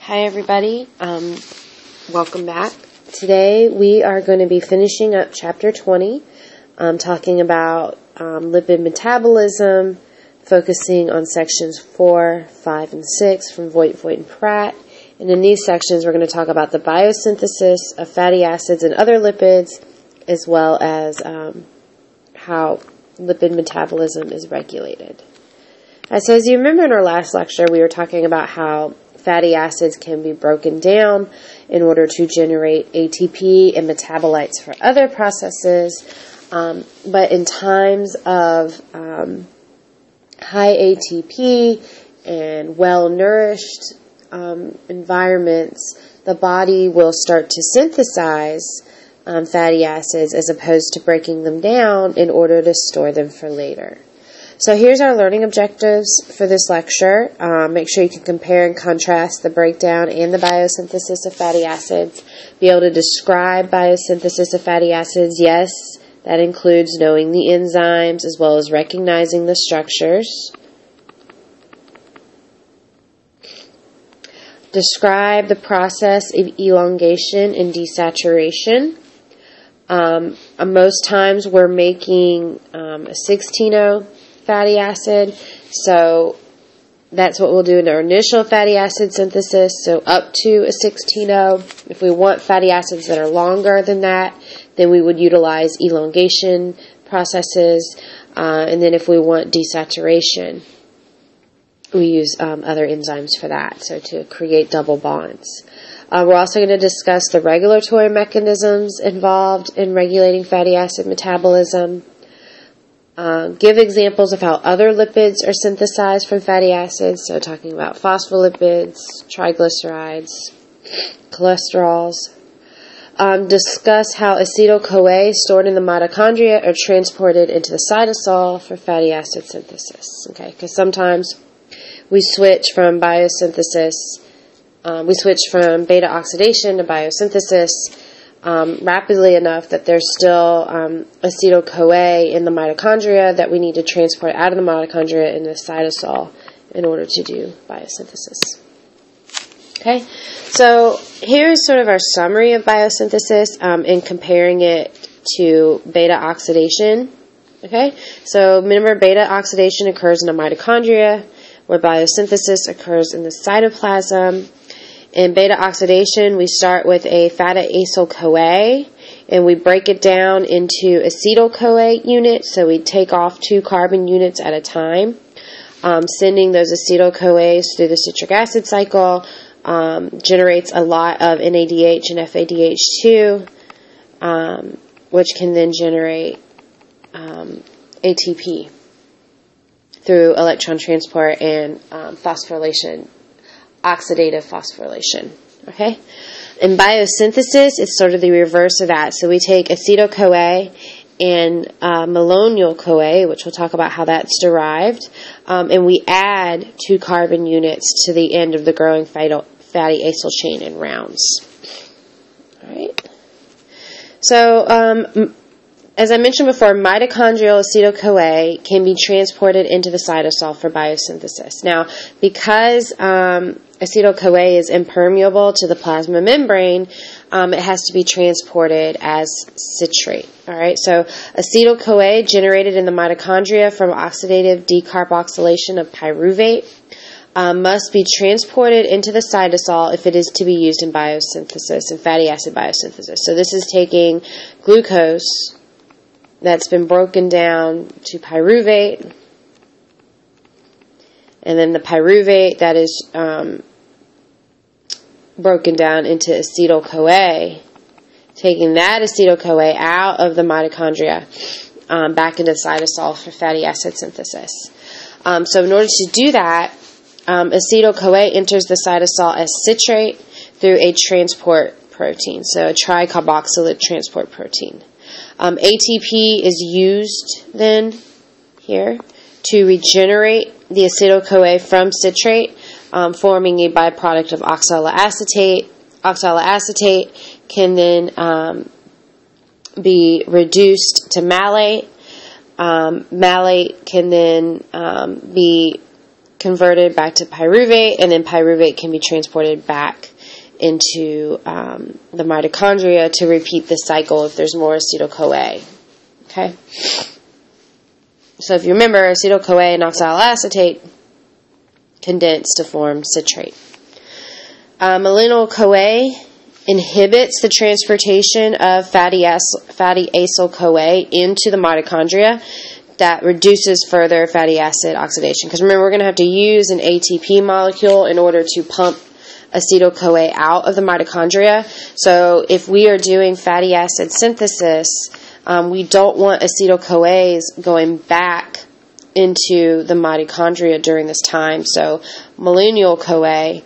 Hi everybody, welcome back. Today we are going to be finishing up chapter 20, talking about lipid metabolism, focusing on sections 4, 5, and 6 from Voigt, and Pratt. And in these sections we're going to talk about the biosynthesis of fatty acids and other lipids, as well as how lipid metabolism is regulated. So as you remember in our last lecture, we were talking about how fatty acids can be broken down in order to generate ATP and metabolites for other processes. But in times of high ATP and well-nourished environments, the body will start to synthesize fatty acids as opposed to breaking them down in order to store them for later. So here's our learning objectives for this lecture. Make sure you can compare and contrast the breakdown and the biosynthesis of fatty acids. Be able to describe biosynthesis of fatty acids. Yes, that includes knowing the enzymes as well as recognizing the structures. Describe the process of elongation and desaturation. Most times we're making a 16O fatty acid, so that's what we'll do in our initial fatty acid synthesis, so up to a 16O. If we want fatty acids that are longer than that, then we would utilize elongation processes, and then if we want desaturation, we use other enzymes for that, so to create double bonds. We're also going to discuss the regulatory mechanisms involved in regulating fatty acid metabolism. Give examples of how other lipids are synthesized from fatty acids, so talking about phospholipids, triglycerides, cholesterols. Discuss how acetyl-CoA stored in the mitochondria are transported into the cytosol for fatty acid synthesis. Okay, because sometimes we switch from biosynthesis, we switch from beta oxidation to biosynthesis rapidly enough that there's still acetyl-CoA in the mitochondria that we need to transport out of the mitochondria into the cytosol in order to do biosynthesis. Okay, so here's sort of our summary of biosynthesis in comparing it to beta oxidation. Okay, so remember, beta oxidation occurs in the mitochondria, where biosynthesis occurs in the cytoplasm. In beta oxidation, we start with a fatty acyl-CoA, and we break it down into acetyl-CoA units, so we take off 2 carbon units at a time, sending those acetyl-CoAs through the citric acid cycle, generates a lot of NADH and FADH2, which can then generate ATP through electron transport and phosphorylation, oxidative phosphorylation. Okay? In biosynthesis, it's sort of the reverse of that. So we take acetyl-CoA and malonyl-CoA, which we'll talk about how that's derived, and we add 2 carbon units to the end of the growing fatty acyl chain in rounds. All right? So, as I mentioned before, mitochondrial acetyl-CoA can be transported into the cytosol for biosynthesis. Now, because acetyl-CoA is impermeable to the plasma membrane, it has to be transported as citrate. All right, so acetyl-CoA generated in the mitochondria from oxidative decarboxylation of pyruvate must be transported into the cytosol if it is to be used in biosynthesis, in fatty acid biosynthesis. So this is taking glucose that's been broken down to pyruvate, and then the pyruvate that is broken down into acetyl-CoA, taking that acetyl-CoA out of the mitochondria back into the cytosol for fatty acid synthesis. So in order to do that, acetyl-CoA enters the cytosol as citrate through a transport protein, so a tricarboxylate transport protein. ATP is used then here to regenerate the acetyl-CoA from citrate, forming a byproduct of oxaloacetate. Oxaloacetate can then be reduced to malate. Malate can then be converted back to pyruvate, and then pyruvate can be transported back into the mitochondria to repeat the cycle if there's more acetyl-CoA. Okay? So if you remember, acetyl-CoA and oxaloacetate condense to form citrate. Malonyl-CoA inhibits the transportation of fatty acyl-CoA into the mitochondria. That reduces further fatty acid oxidation. Because remember, we're going to have to use an ATP molecule in order to pump acetyl-CoA out of the mitochondria. So if we are doing fatty acid synthesis, we don't want acetyl-CoAs going back into the mitochondria during this time. So malonyl-CoA,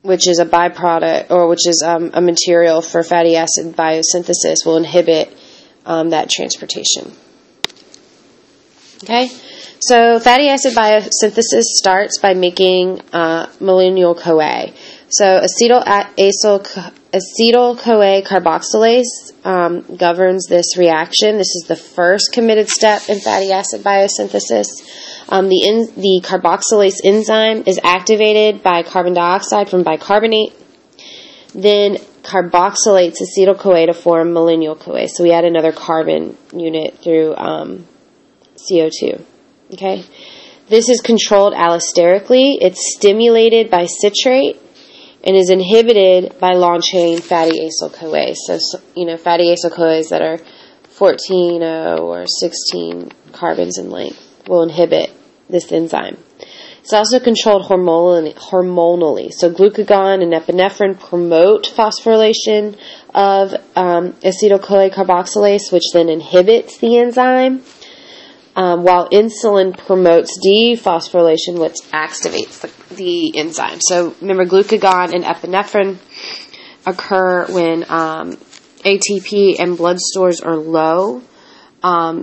which is a byproduct, or which is a material for fatty acid biosynthesis, will inhibit that transportation. Okay, so fatty acid biosynthesis starts by making malonyl-CoA. So acetyl-CoA carboxylase governs this reaction. This is the first committed step in fatty acid biosynthesis. The carboxylase enzyme is activated by carbon dioxide from bicarbonate. Then carboxylates acetyl-CoA to form malonyl-CoA. So we add another carbon unit through CO2. Okay? This is controlled allosterically. It's stimulated by citrate and is inhibited by long-chain fatty acyl-CoA. So, fatty acyl-CoAs that are 14 or 16 carbons in length will inhibit this enzyme. It's also controlled hormonally. So glucagon and epinephrine promote phosphorylation of acetyl-CoA carboxylase, which then inhibits the enzyme, while insulin promotes dephosphorylation, which activates the enzyme. So remember, glucagon and epinephrine occur when ATP and blood stores are low.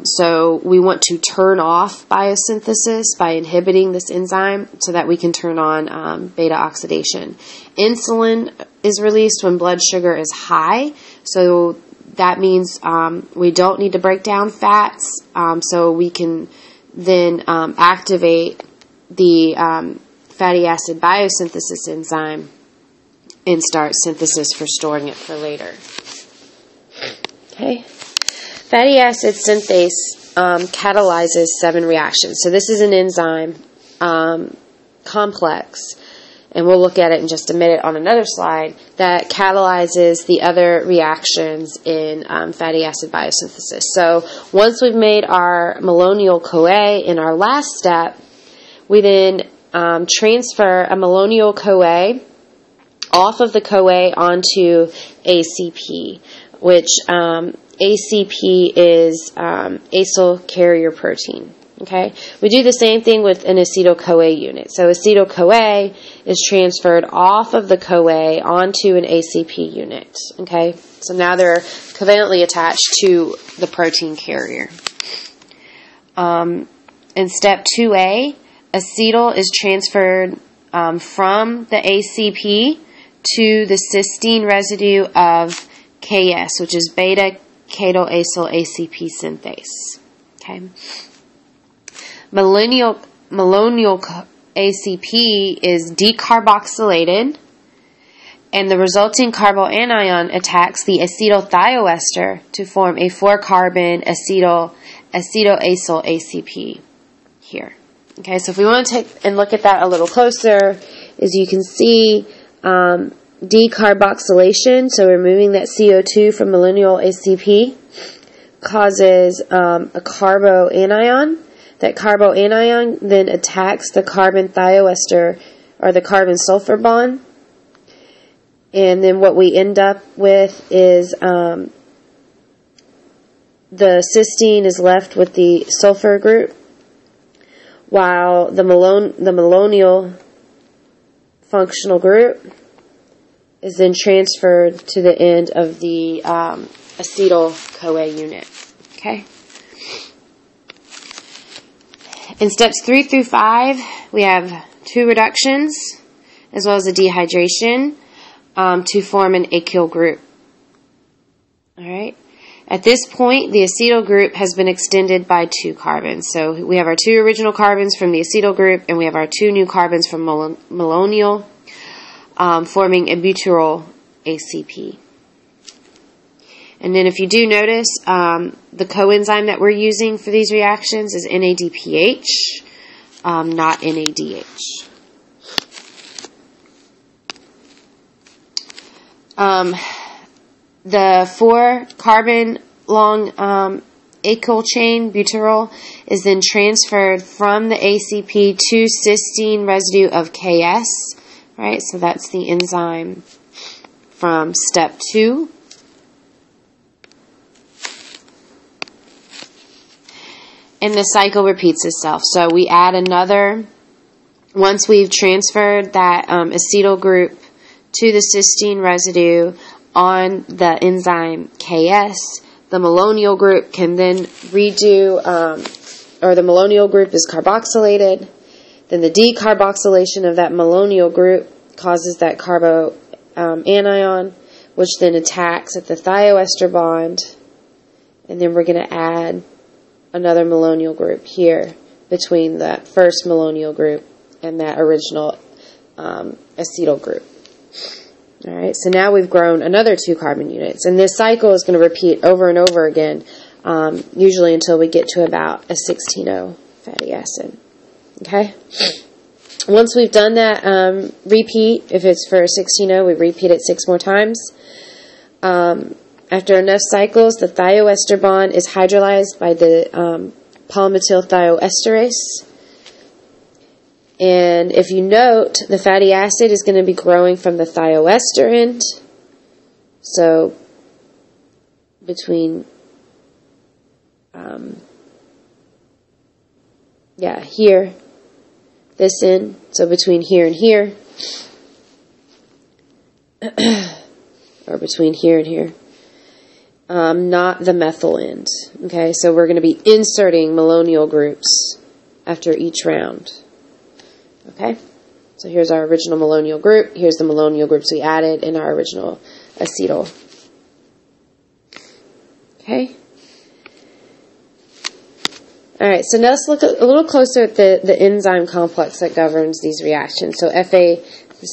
So we want to turn off biosynthesis by inhibiting this enzyme so that we can turn on beta oxidation. Insulin is released when blood sugar is high, so that means we don't need to break down fats, so we can then activate the fatty acid biosynthesis enzyme and start synthesis for storing it for later. Okay. Fatty acid synthase catalyzes 7 reactions. So this is an enzyme complex, and we'll look at it in just a minute on another slide, that catalyzes the other reactions in fatty acid biosynthesis. So once we've made our malonyl-CoA in our last step, we then transfer a malonyl-CoA off of the CoA onto ACP, which ACP is acyl carrier protein. Okay, we do the same thing with an acetyl-CoA unit. So acetyl-CoA is transferred off of the CoA onto an ACP unit. Okay, so now they're covalently attached to the protein carrier. In step 2A, acetyl is transferred from the ACP to the cysteine residue of KS, which is beta-keto-acyl ACP synthase. Okay. Malonyl ACP is decarboxylated, and the resulting carboanion attacks the acetyl thioester to form a 4-carbon acetyl acyl ACP here. Okay, so if we want to take and look at that a little closer, as you can see, decarboxylation, so removing that CO2 from malonyl ACP, causes a carboanion. That carboanion then attacks the carbon thioester, or the carbon sulfur bond. And then what we end up with is the cysteine is left with the sulfur group, while the malonyl functional group is then transferred to the end of the acetyl-CoA unit. Okay. In steps 3 through 5, we have 2 reductions as well as a dehydration to form an acyl group. All right. At this point, the acetyl group has been extended by 2 carbons. So we have our 2 original carbons from the acetyl group, and we have our 2 new carbons from malonyl, forming a butyryl ACP. And then if you do notice, the coenzyme that we're using for these reactions is NADPH, not NADH. The 4-carbon long acyl chain, butyryl, is then transferred from the ACP to cysteine residue of KS, right? So that's the enzyme from step 2. And the cycle repeats itself. So we add another, once we've transferred that acetyl group to the cysteine residue on the enzyme KS, the malonyl group can then redo, or the malonyl group is carboxylated. Then the decarboxylation of that malonyl group causes that carbo anion, which then attacks at the thioester bond. And then we're going to add another malonyl group here between that first malonyl group and that original acetyl group. All right, so now we've grown another 2 carbon units, and this cycle is going to repeat over and over again, usually until we get to about a 16O fatty acid. Okay? Once we've done that repeat, if it's for a 16O, we repeat it 6 more times. After enough cycles, the thioester bond is hydrolyzed by the polymethyl thioesterase. And if you note, the fatty acid is going to be growing from the thioester end. So between, here, this end, so between here and here, or between here and here, not the methyl end. Okay, so we're going to be inserting malonyl groups after each round. Okay, so here's our original malonyl group. Here's the malonyl groups we added in our original acetyl. Okay. All right, so now let's look a little closer at the enzyme complex that governs these reactions. So FA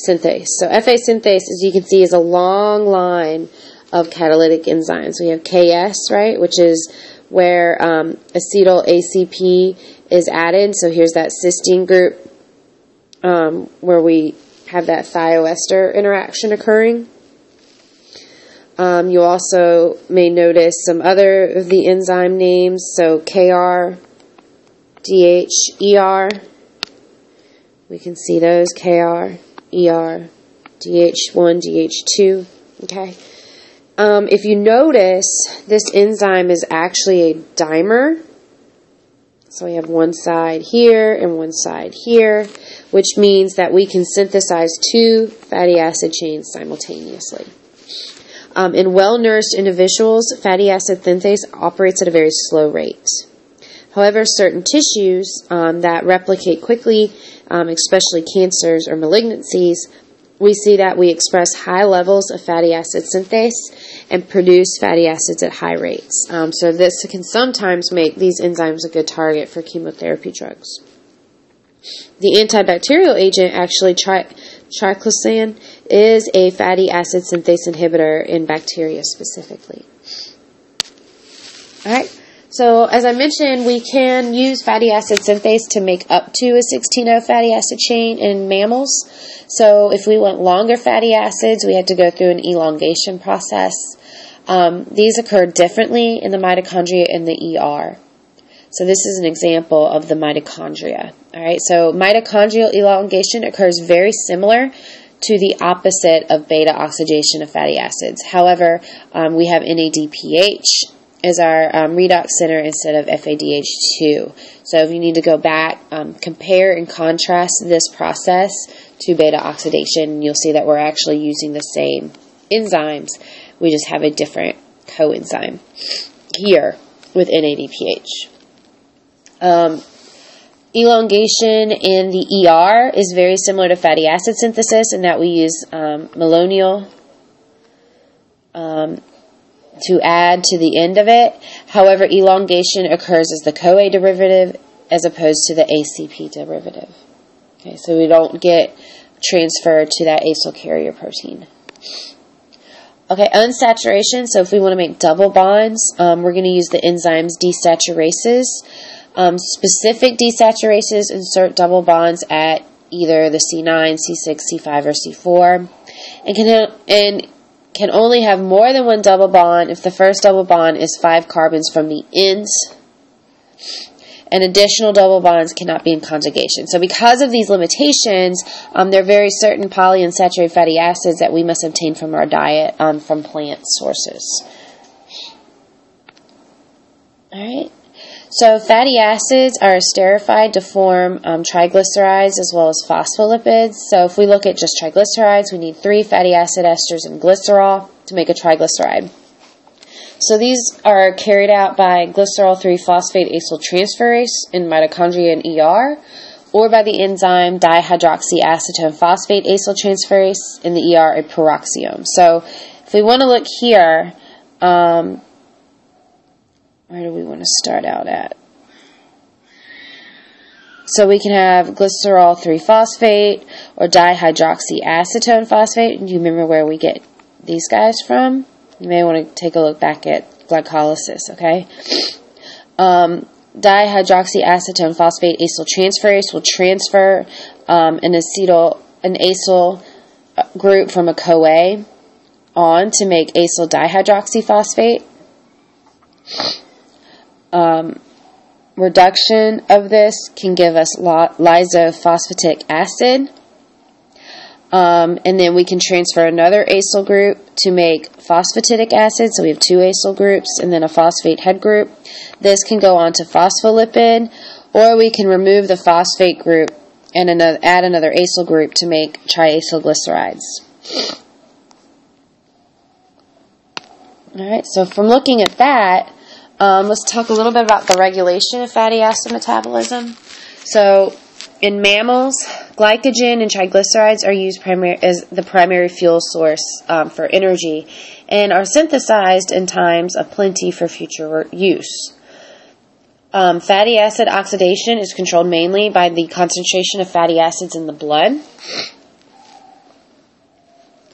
synthase. So FA synthase, as you can see, is a long line of catalytic enzymes. We have KS, right, which is where acetyl ACP is added. So here's that cysteine group, where we have that thioester interaction occurring. You also may notice some other of the enzyme names, so KR, DH, ER. We can see those, KR, ER, DH1, DH2. Okay. If you notice, this enzyme is actually a dimer. So we have one side here and one side here, which means that we can synthesize 2 fatty acid chains simultaneously. In well-nourished individuals, fatty acid synthase operates at a very slow rate. However, certain tissues that replicate quickly, especially cancers or malignancies, we see that we express high levels of fatty acid synthase and produce fatty acids at high rates. So this can sometimes make these enzymes a good target for chemotherapy drugs. The antibacterial agent, actually triclosan, is a fatty acid synthase inhibitor in bacteria specifically. All right. So as I mentioned, we can use fatty acid synthase to make up to a 16O fatty acid chain in mammals. So if we want longer fatty acids, we have to go through an elongation process. These occur differently in the mitochondria and the ER. So this is an example of the mitochondria. All right. So mitochondrial elongation occurs very similar to the opposite of beta oxidation of fatty acids. However, we have NADPH as our redox center instead of FADH2. So if you need to go back, compare and contrast this process to beta oxidation, you'll see that we're actually using the same enzymes. We just have a different coenzyme here with NADPH. Elongation in the ER is very similar to fatty acid synthesis in that we use malonyl to add to the end of it. However, elongation occurs as the CoA derivative as opposed to the ACP derivative. Okay, so we don't get transferred to that acyl carrier protein. Okay, unsaturation. So if we want to make double bonds, we're going to use the enzymes desaturases. Specific desaturases insert double bonds at either the C9, C6, C5, or C4, and can only have more than one double bond if the first double bond is 5 carbons from the ends, and additional double bonds cannot be in conjugation. So because of these limitations, there are very certain polyunsaturated fatty acids that we must obtain from our diet from plant sources. All right. So fatty acids are esterified to form triglycerides as well as phospholipids. So if we look at just triglycerides, we need 3 fatty acid esters and glycerol to make a triglyceride. So these are carried out by glycerol 3-phosphate acyl transferase in mitochondria and ER, or by the enzyme dihydroxyacetone phosphate acyl transferase in the ER, a peroxiome. So if we want to look here, where do we want to start out at? So we can have glycerol 3-phosphate or dihydroxyacetone phosphate. Do you remember where we get these guys from? You may want to take a look back at glycolysis, okay? Dihydroxyacetone phosphate acyl transferase will transfer an acyl group from a CoA on to make acyl dihydroxyphosphate. Reduction of this can give us lysophosphatic acid. And then we can transfer another acyl group to make phosphatidic acid. So we have 2 acyl groups and then a phosphate head group. This can go on to phospholipid, or we can remove the phosphate group and add another acyl group to make triacylglycerides. All right, so from looking at that, let's talk a little bit about the regulation of fatty acid metabolism. So in mammals, glycogen and triglycerides are used as the primary fuel source for energy and are synthesized in times of plenty for future use. Fatty acid oxidation is controlled mainly by the concentration of fatty acids in the blood.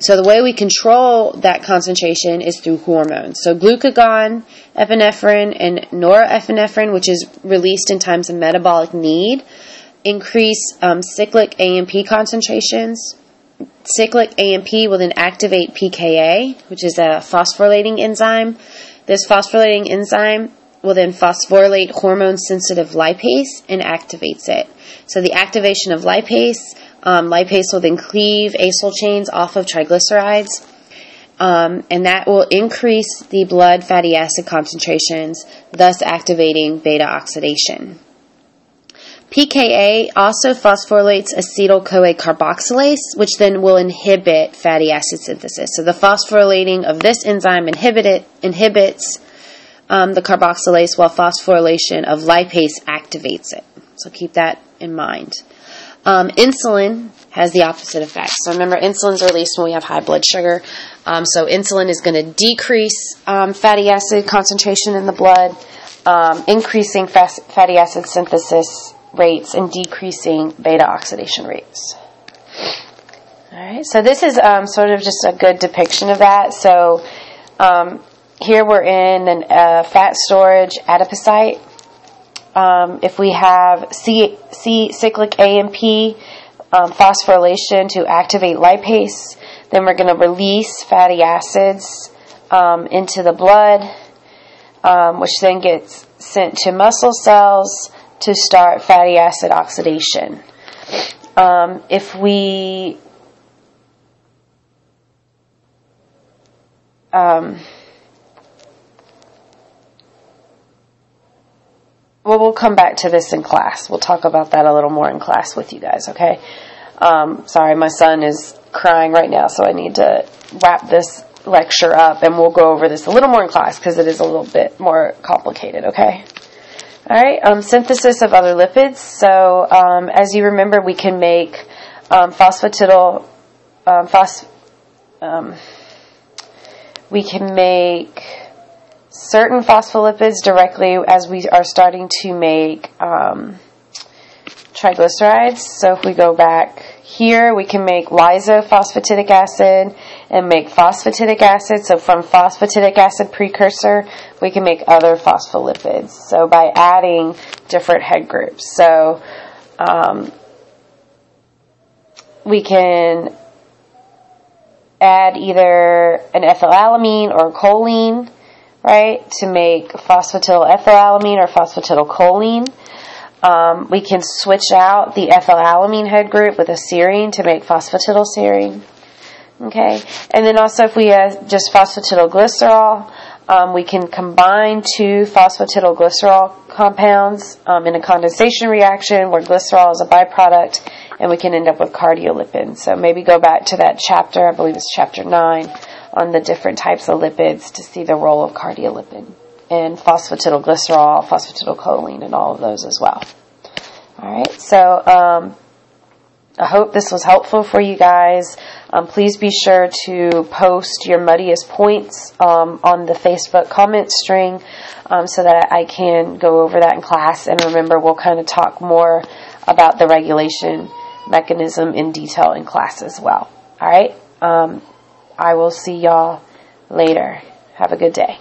So the way we control that concentration is through hormones. So glucagon, epinephrine, and norepinephrine, which is released in times of metabolic need, increase cyclic AMP concentrations. Cyclic AMP will then activate pKa, which is a phosphorylating enzyme. This phosphorylating enzyme will then phosphorylate hormone-sensitive lipase and activates it. So the activation of lipase will then cleave acyl chains off of triglycerides, and that will increase the blood fatty acid concentrations, thus activating beta oxidation. pKa also phosphorylates acetyl-CoA carboxylase, which then will inhibit fatty acid synthesis. So the phosphorylating of this enzyme inhibits the carboxylase, while phosphorylation of lipase activates it. So keep that in mind. Insulin has the opposite effect. So remember, insulin is released when we have high blood sugar. So insulin is going to decrease fatty acid concentration in the blood, increasing fatty acid synthesis rates and decreasing beta oxidation rates. All right. So this is sort of just a good depiction of that. So here we're in a fat storage adipocyte. If we have cyclic AMP phosphorylation to activate lipase, then we're going to release fatty acids into the blood, which then gets sent to muscle cells to start fatty acid oxidation. If we well, we'll come back to this in class. We'll talk about that a little more in class with you guys, okay? Sorry, my son is crying right now, so I need to wrap this lecture up, and we'll go over this a little more in class because it is a little bit more complicated, okay? All right, synthesis of other lipids. So, as you remember, we can make we can make certain phospholipids directly as we are starting to make triglycerides. So if we go back here, we can make lysophosphatidic acid and make phosphatidic acid. So from phosphatidic acid precursor, we can make other phospholipids. So by adding different head groups. So we can add either an ethylalamine or choline, right, to make phosphatidylethylalamine or phosphatidylcholine. We can switch out the ethylalamine head group with a serine to make phosphatidylserine. Okay, and then also if we have just phosphatidylglycerol, we can combine two phosphatidylglycerol compounds in a condensation reaction where glycerol is a byproduct, and we can end up with cardiolipins. So maybe go back to that chapter, I believe it's chapter 9, on the different types of lipids to see the role of cardiolipin and phosphatidylglycerol, phosphatidylcholine, and all of those as well. All right, so I hope this was helpful for you guys. Please be sure to post your muddiest points on the Facebook comment string so that I can go over that in class. And remember, we'll kind of talk more about the regulation mechanism in detail in class as well. All right, I will see y'all later. Have a good day.